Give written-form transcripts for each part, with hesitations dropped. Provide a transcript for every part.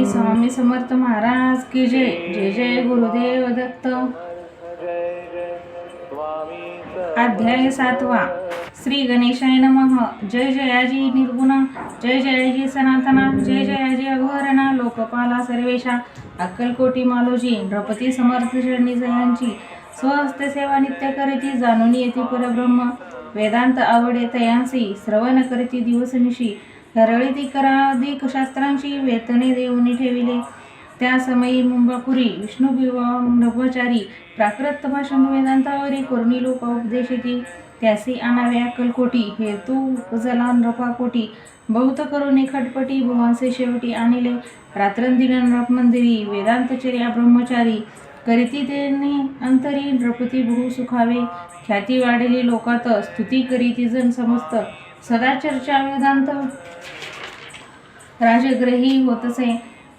श्री स्वामी समर्थ महाराज की जय. जय जय गुरुदेव दत्त. अध्याय 7. श्री गणेशाय नमः. जय जयाजी निर्गुणा, जय जयाजी सनातना, जय जयाजी अघोरणा, लोकपाला सर्वेशा, अक्कलकोटी मालोजी, नृपती समर्थ चरणी जयांची, स्वहस्ते सेवा नित्य करीती, जाणून येती परब्रह्म, वेदांत आवडे तयांसी, श्रवण करीती दिवसनिशी, हरळीती कराधिक शास्त्रांची, वेतने देऊनी ठेविले. त्या समयी मुंबापुरी विष्णू ब्रह्मचारी प्राकृत भाषण वेदांतावरी कोरणी लोक उपदेशिती, त्यासी आणावे अक्कलकोटी, हेतू उपजला नृपापोटी, बहुत करून खटपटी, भुवांचे शेवटी आणिले. रात्रंदिन नृपमंदिरी वेदांतचर्या ब्रह्मचारी, करीती तेने अंतरी, नृपती बहु सुखावे, ख्याती वाढली लोकात, स्तुती करीती जन समस्त, सदा चर्चा वेदांत राजग्रही होतसे.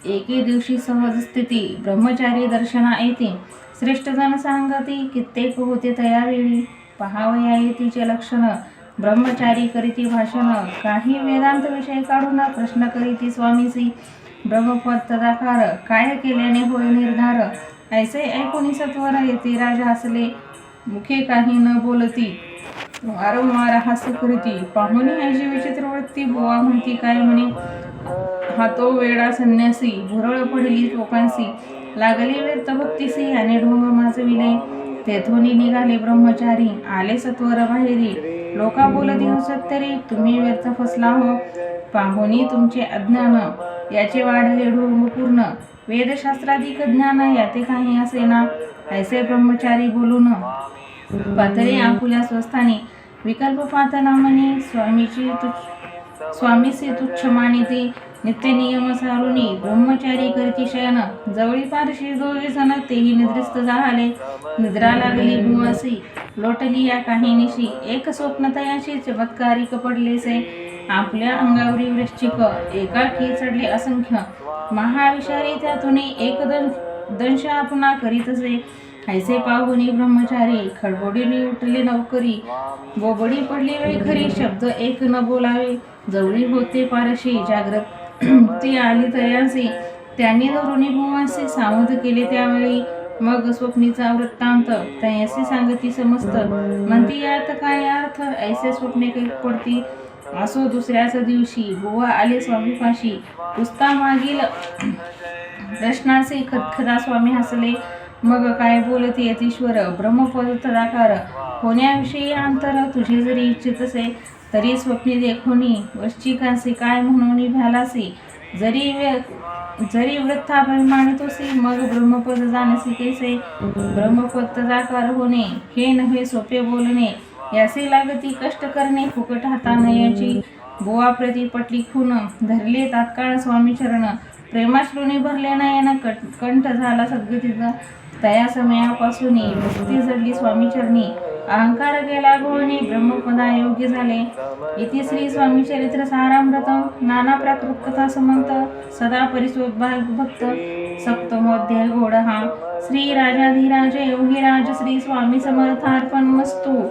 एके दिवशी सहज स्थिती ब्रह्मचारी दर्शना येते, श्रेष्ठ जन सांगती, कित्येक होते तयावेळी, पहावया येतीचे लक्षण, ब्रह्मचारी करीती भाषण, काही वेदांत विषय काढून प्रश्न करीती स्वामीसी, ब्रह्मपद तदाकार, काय केल्याने होय निर्धार, ऐसे ऐकून सत्वर येते राजा हसले, मुखे काही न बोलती, वारंवार हास्य करीती, पाहुणी याची विचित्र वृत्ती, बुवा म्हणती काय म्हणे, हा तो वेडा संन्यासी, भुरळ पडली लोकांसी, लागली व्यर्थ भक्तीसी, आणि ढोंग माजविले. तेथून निघाले ब्रह्मचारी, आले सत्वर बाहेरी, लोका बोलती हसत्तरी, तुम्ही व्यर्थ फसला हो, पाहुणी तुमचे अज्ञान, याचे वाढले ढोंग पूर्ण, वेदशास्त्राधिक ज्ञान, याते काही असेना, ऐसे ब्रह्मचारी बोलून, पातळी आपुल्या स्वस्थानी, विकल्प पातला म्हणे, स्वामीसी तुच्छ मानिती, नित्य नियम सारुणी, ब्रह्मचारी करीती शयन, जवळी पारशी दोघे जण, तेही निद्रिस्त झाले, निद्रा लागली भुवासी, लोटली या काही निशी, एक स्वप्न तयाशी, चमत्कारिक पडलेसे, आपल्या अंगावरी वृश्चिक, एकाकी चढले असंख्य, महाविषारी त्यातून एक दंश आपणा करीतसे, ऐसे पाहुनी ब्रह्मचारी, खडबडीने उठले नौकरी, बोबडी पडली वैखरी, शब्द एक न बोलावे, जवळी होते पारशी, जागृत ती आली तयासी, त्यांनी धरुणी भुवासी, सावध केले त्यावेळी, मग स्वप्नीचा वृत्तांत, तयासी सांगती समस्त, म्हणती यात काय अर्थ, ऐसे स्वप्ने काही पडती, असो दुसऱ्याच दिवशी, बुवा आले स्वामीपाशी, पुसता मागील प्रश्नाचे खदखदा स्वामी हसले, मग काय बोलती यतीश्वर, ब्रह्मपद तदाकार, होण्याविषयी अंतर, तुझे जरी इच्छित असे, तरी स्वप्नी देखोनी, वश्चिकांसी काय म्हणून भ्यालासी, जरी वृत्ताभिमानितोसी, मग ब्रह्मपद जाणसी कैसे, ब्रह्मपद तदाकार होणे, हे नव्हे सोपे बोलणे, यासी लागती कष्ट करणे, फुकट हातानयाची, बुवा प्रती पटली खून, धरले तात्काळ स्वामी चरण, प्रेमाश्रूने भरले नयन, कंठ झाला सद्गतीचा, तया समयापासून भक्ती जडली स्वामी चरणी, अहंकार गेला गोळणी, ब्रह्मपदा योग्य झाले. इति श्री स्वामी चरित्र सारामृत, नाना प्राकृत कथा समंत, सदा परिसोद्भाग भक्त, सप्तमोध्याय घोड हा. श्री राजाधिराज योगीराज श्री स्वामी समर्थार्पणमस्तु.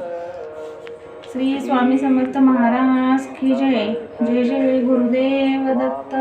श्री स्वामी समर्थ महाराज की जय. जय जय गुरुदेव दत्त.